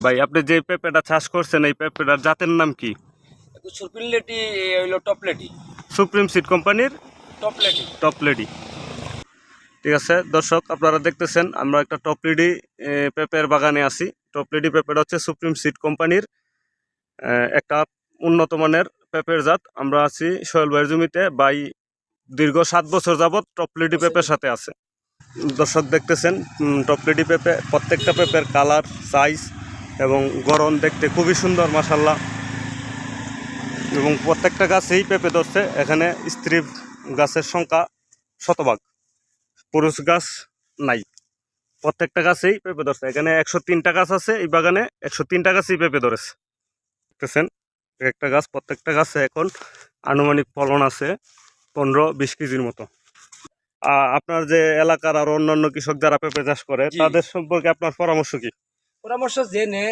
ভাই আপনি যে পেঁপেটা চাষ করছেন এই পেঁপেটার জাতের নাম কি? সুপ্রিমলেটি হইলো টপলেটি। সুপ্রিম সিড কোম্পানির টপলেটি। Top lady. ঠিক আছে দর্শক, আপনারা দেখতেছেন আমরা একটা টপ লেডি পেঁপের বাগানে আছি। টপ লেডি পেঁপেটা হচ্ছে সুপ্রিম সিড কোম্পানির একটা উন্নত মানের পেঁপের জাত। আমরা আছি সোহেল ভাইয়ের জমিতে। বাই দীর্ঘ 7 বছর যাবৎ টপ লেডি পেঁপের সাথে আছে। দর্শক দেখতেছেন টপ লেডি পেঁপে, প্রত্যেকটা পেঁপের কালার, সাইজ এবং গড়ন দেখতে খুবই সুন্দর মাশাল্লাহ। এবং প্রত্যেকটা গাছেই পেঁপে ধরছে। এখানে স্ত্রী গাছের সংখ্যা শতভাগ, পুরুষ গাছ নাই। প্রত্যেকটা গাছেই পেঁপে ধরছে। এখানে 103টা গাছ আছে এই বাগানে, 103টা গাছেই পেঁপে ধরেছে। দেখতেছেন একটা গাছ, প্রত্যেকটা গাছে এখন আনুমানিক ফলন আছে 15-20 কেজির মতো। আপনার যে এলাকার আর অন্যান্য কৃষক যারা পেঁপে চাষ করে জি। তাদের সম্পর্কে আপনার পরামর্শ কি? পরামর্শ জেনে